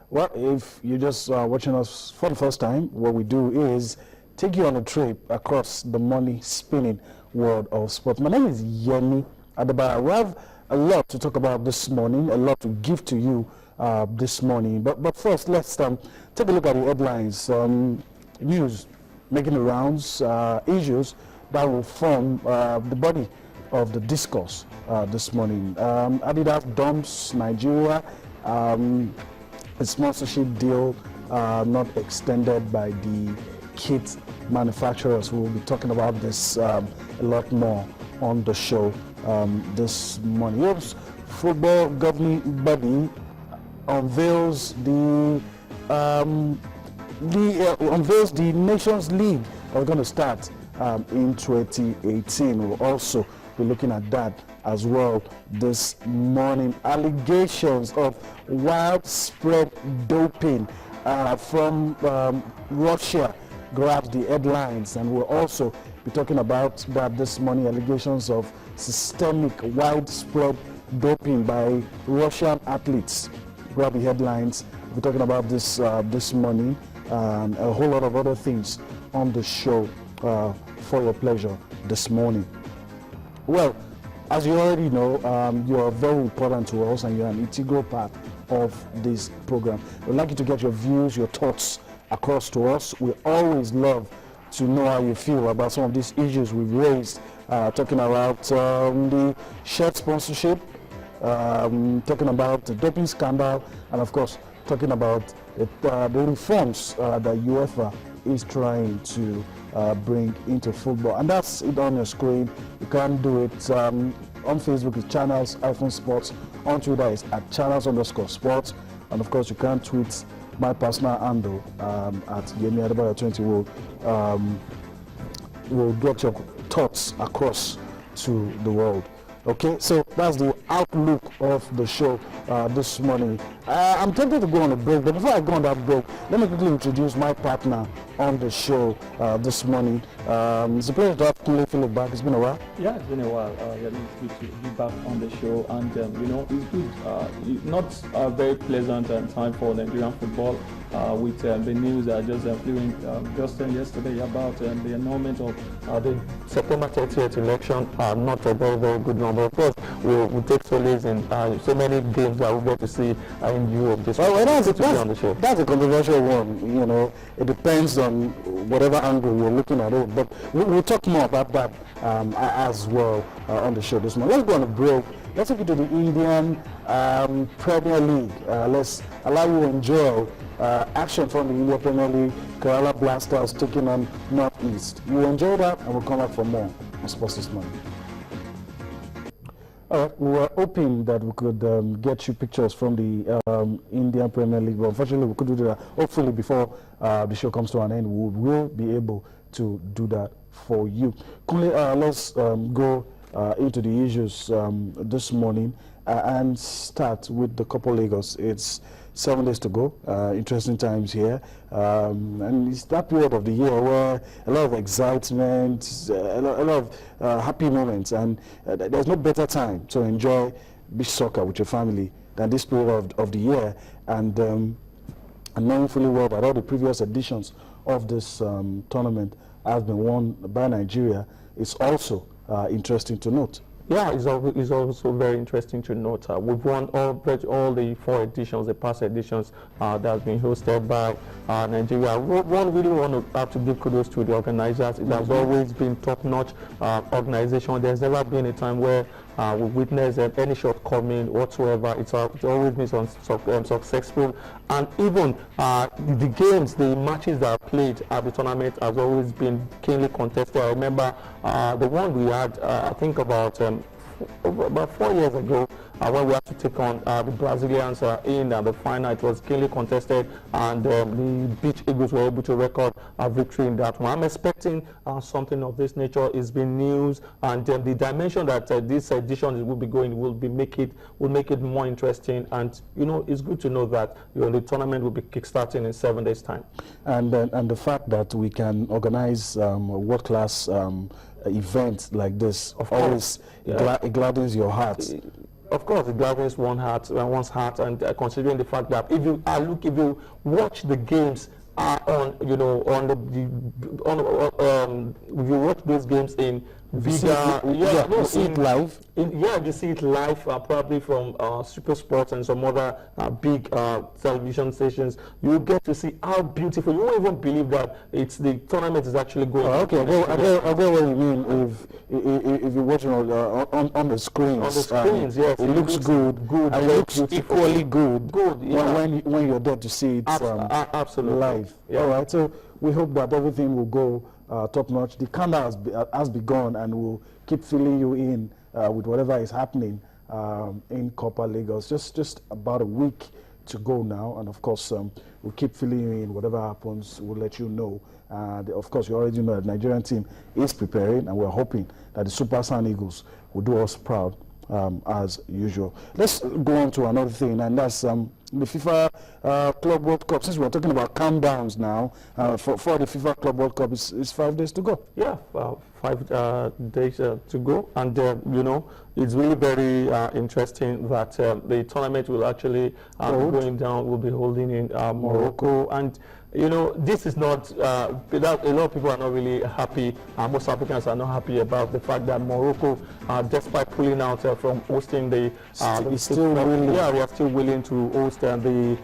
Well, if you're just watching us for the first time, what we do is take you on a trip across the money-spinning world of sports. My name is Yemi Adebara. We have a lot to talk about this morning, a lot to give to you this morning. But first, let's take a look at the headlines. News making the rounds, issues that will form the body of the discourse this morning. Adidas dumps Nigeria. A sponsorship deal not extended by the kit manufacturers. We will be talking about this a lot more on the show this morning. Europe's football governing body unveils the Nations League that's going to start in 2018. We'll also be looking at that as well this morning. Allegations of widespread doping from Russia grabs the headlines, and we'll also be talking about that this morning. Allegations of systemic widespread doping by Russian athletes grab the headlines. We're talking about this this morning, and a whole lot of other things on the show for your pleasure this morning. Well, as you already know, you are very important to us, and you're an integral part of this program. We'd like you to get your views, your thoughts across to us. We always love to know how you feel about some of these issues we've raised, talking about the shirt sponsorship, talking about the doping scandal, and of course, talking about the reforms that UEFA is trying to bring into football. And that's it on your screen. You can do it on Facebook, it's channels-sports. On Twitter, it's at channels_sports. And of course, you can tweet my personal handle at Yemi Adebara 20. We'll get your thoughts across to the world. Okay, so that's the outlook of the show this morning. I'm tempted to go on a break, but before I go on that break, let me quickly introduce my partner on the show this morning. It's a pleasure to have Kunle Philip back. It's been a while. Yeah, it's been a while. Yeah, it's good to be back on the show, and you know, it's good. Not a very pleasant time for Nigerian football. With the news that just flew in just yesterday about the annulment of the September 30th election, not a very, very good number. Of course, we'll take solace in so many games that we'll get to see in Europe this week. That's a controversial one. You know, it depends on whatever angle you're looking at it. But we'll talk more about that as well on the show this morning. Let's go on a break. Let's take you to the Indian Premier League. Let's allow you to enjoy action from the Indian Premier League. Kerala Blasters taking on Northeast. You enjoy that, and we'll come back for more on Sports this morning. All right, we were hoping that we could get you pictures from the Indian Premier League, but unfortunately we couldn't do that. Hopefully before the show comes to an end, we will be able to do that for you. Kunle, let's go into the issues this morning and start with the Copa Lagos. It's 7 days to go. Interesting times here, and it's that period of the year where a lot of excitement, a lot of happy moments, and there's no better time to enjoy beach soccer with your family than this period of the year. And knowing fully well that all the previous editions of this tournament have been won by Nigeria, it's also interesting to note. Yeah, it's also very interesting to note. We've won all the 4 editions, the past editions that have been hosted by Nigeria. One really want to have to give kudos to the organizers. It has always been top-notch organization. There's never been a time where we witnessed any shortcoming whatsoever. It's always been successful, and even the games, the matches that are played at the tournament has always been keenly contested. I remember the one we had, I think about 4 years ago, when we had to take on the Brazilians in the final. It was keenly contested, and the Beach Eagles were able to record a victory in that one. I'm expecting something of this nature. It's been news, and the dimension that this edition will be going will make it more interesting. And you know, it's good to know that the tournament will be kickstarting in 7 days' time. And the fact that we can organize a world-class event like this always gladdens your heart. Of course, it gladens one's heart, and considering the fact that if you watch the games on, on if you watch those games in bigger, you see it live. You see it live, probably from Super Sports and some other big television stations. You get to see how beautiful. You won't even believe that the tournament is actually going. Oh, okay, I get what you mean. If you're watching on the screens, on the screens, yes, it looks good, and it looks equally good. Yeah. When you're there to see it absolutely live. Yeah. All right, so we hope that everything will go top notch. The countdown has begun, and we'll keep filling you in with whatever is happening in Copa Lagos. Just about a week to go now, and of course we'll keep filling you in. Whatever happens, we'll let you know. Of course, you already know that the Nigerian team is preparing, and we're hoping that the Super Sun Eagles will do us proud as usual. Let's go on to another thing, and that's the FIFA Club World Cup. Since we're talking about countdowns now, for the FIFA Club World Cup, it's 5 days to go. Yeah, 5 days to go, and it's really very interesting that the tournament will actually going down. Will be holding in Morocco, and this is not, a lot of people are not really happy, most Africans are not happy about the fact that Morocco, despite pulling out from hosting we are still willing to host the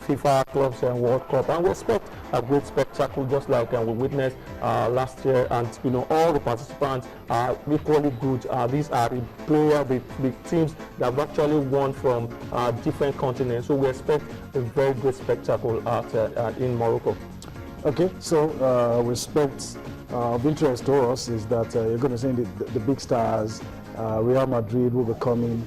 FIFA Clubs and World Cup, and we expect a great spectacle, just like we witnessed last year, and all the participants are equally good. These are the players, the teams that have actually won from different continents, so we expect a very good spectacle in Morocco. Okay, so respect of interest to us is that you're going to see the big stars. Real Madrid will be coming,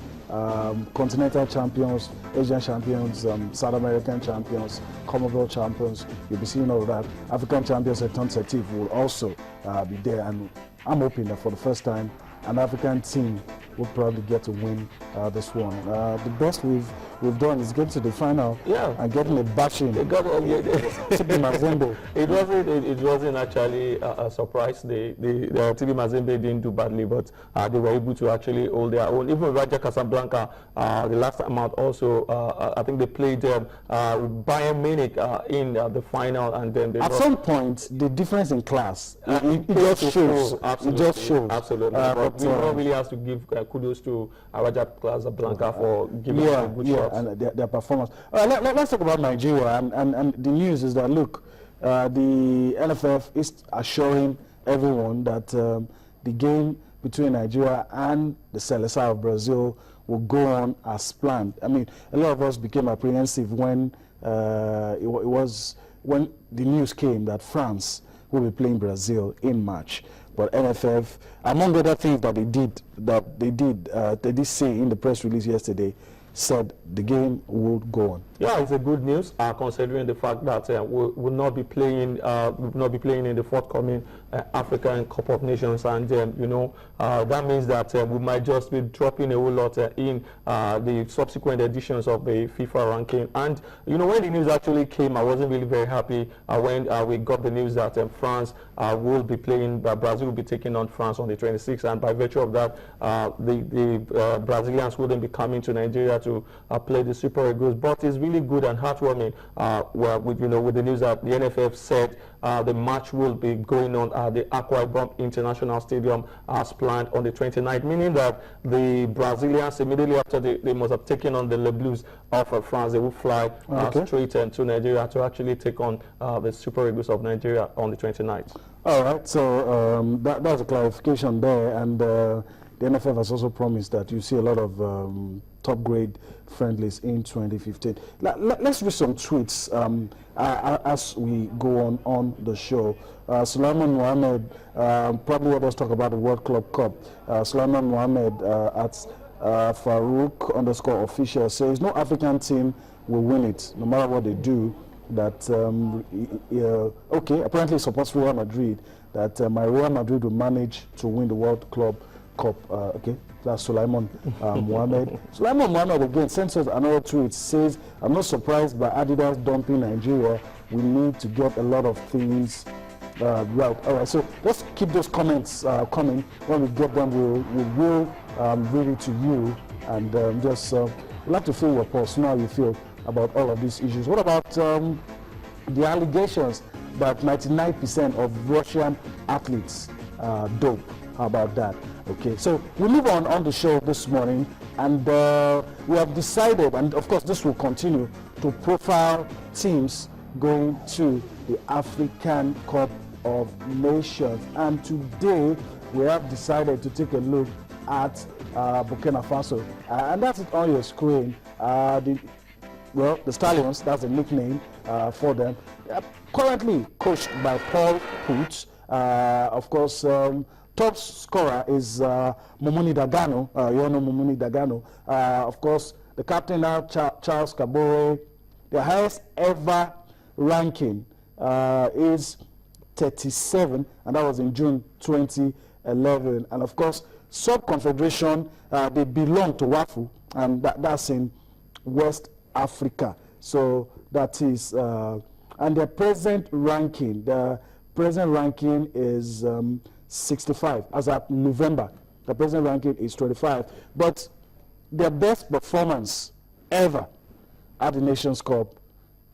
continental champions, Asian champions, South American champions, Commonwealth champions. You'll be seeing all of that. African champions at Tonsetif will also be there, and I'm hoping that for the first time an African team will probably get to win this one. The best we've done is get to the final and getting a bashing. TB Mazembe. It wasn't actually a surprise. The TB Mazembe didn't do badly, but they were able to actually hold their own. Even Raja Casablanca, the last time out also, I think they played Bayern Munich in the final, and then at some point the difference in class it just shows. Absolutely. It just shows. Absolutely. But we don't really have to give kudos to Raja Casablanca for giving a good shot. And their performance. Let's talk about Nigeria, and the news is that look, the NFF is assuring everyone that the game between Nigeria and the Seleção of Brazil will go on as planned. I mean, a lot of us became apprehensive when when the news came that France will be playing Brazil in March. But NFF, among other things that they did say in the press release yesterday, said the game would go on. Yeah, it's a good news considering the fact that we will not be playing in the forthcoming African Cup of Nations, and that means that we might just be dropping a whole lot in the subsequent editions of the FIFA ranking. And when the news actually came, I wasn't really very happy when we got the news that France will be playing, Brazil will be taking on France on the 26th, and by virtue of that, the Brazilians wouldn't be coming to Nigeria to play the Super Eagles. But it's really good and heartwarming with the news that the NFF said the match will be going on at the Akwa Ibom International Stadium as planned on the 29th, meaning that the Brazilians, immediately after they must have taken on the Le Blues of France, they will fly straight to Nigeria to actually take on the Super Eagles of Nigeria on the 29th. All right, so that's a clarification there, and the NFF has also promised that you see a lot of top grade friendlies in 2015. Let's read some tweets as we go on the show. Sulaiman Mohammed, probably let us talk about the World Club Cup. Sulaiman Mohammed at Farouk_official says no African team will win it, no matter what they do. That apparently supports Real Madrid. That my Real Madrid will manage to win the World Club Cup. That's Sulaiman Mohammed. Sulaiman Mohammed again sends us another tweet. Says, I'm not surprised by Adidas dumping Nigeria. We need to get a lot of things right. All right, so let's keep those comments coming. When we get them, we will read it to you and just we'd like to feel your pulse, know how you feel about all of these issues. What about the allegations that 99% of Russian athletes dope? How about that? Okay, so we move on the show this morning, and we have decided, and of course this will continue, to profile teams going to the African Cup of Nations. And today we have decided to take a look at Burkina Faso, and that's it on your screen. The Stallions, that's a nickname for them. Currently coached by Paul Put. Of course, top scorer is Momoni Dagano. You all know Momoni Dagano. Of course, the captain now, Charles Kabore. The highest ever ranking is 37, and that was in June 2011. And of course, sub-confederation, they belong to WAFU, and that's in West Africa. So that is, and the present ranking is 65 as of November. The present ranking is 25, but their best performance ever at the Nations Cup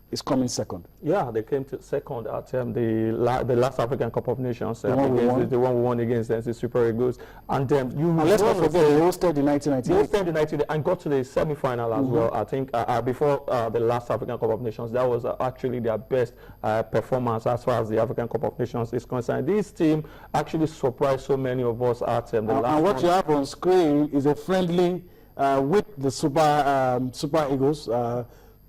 is coming second. Yeah, they came to second at the last African Cup of Nations. The one we won against the Super Eagles. And let's not forget, they hosted in 1998. They hosted in 1998 and got to the semi-final as well. I think before the last African Cup of Nations, that was actually their best performance as far as the African Cup of Nations is concerned. This team actually surprised so many of us at the last. And what you have on screen is a friendly with the Super Eagles.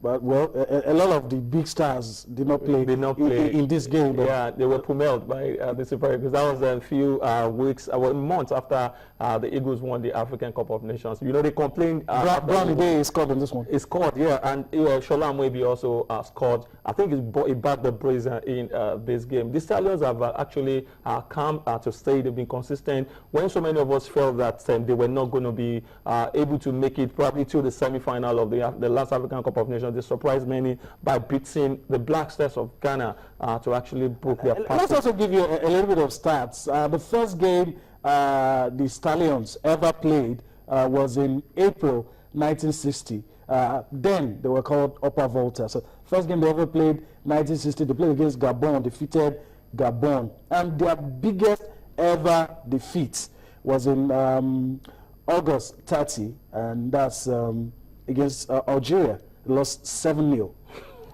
But a lot of the big stars did not play in this game. Yeah, they were pummeled by the Super Eagles. That was a few weeks, months after the Eagles won the African Cup of Nations. You know, they complained. Brown Day scored on this one. He scored, yeah, and Shola maybe also scored. I think he backed the brazen in this game. The Stallions have actually come to stay. They've been consistent. When so many of us felt that they were not going to be able to make it probably to the semi-final of the last African Cup of Nations, they surprised many by beating the Black Stars of Ghana to actually book their pass. Let's also give you a little bit of stats. The first game the Stallions ever played was in April 1960. Then they were called Upper Volta. So first game they ever played, 1960, they played against Gabon, defeated Gabon. And their biggest ever defeat was in August 30, and that's against Algeria. They lost 7-0.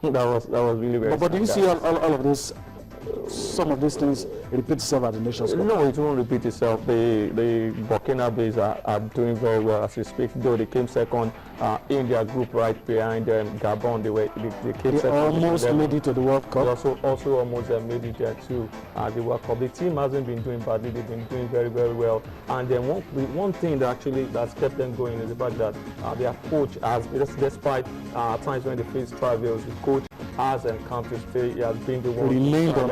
that was really very But do you see all of this? Some of these things repeat itself at the Nations Cup? No, it won't repeat itself. The Burkinabes are doing very well as we speak, though they came second in their group right behind Gabon. They came second. Almost made it to the World Cup. They also almost made it there to the World Cup. The team hasn't been doing badly. They've been doing very, very well. And then one thing that's kept them going is the fact that their coach has, despite times when they face trials, the coach has come to stay. He has been the one remained on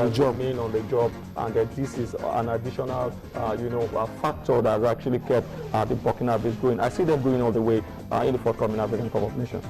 the job, and this is an additional, factor that has actually kept the Burkinabes going. I see them going all the way in the forthcoming African Cup of Nations.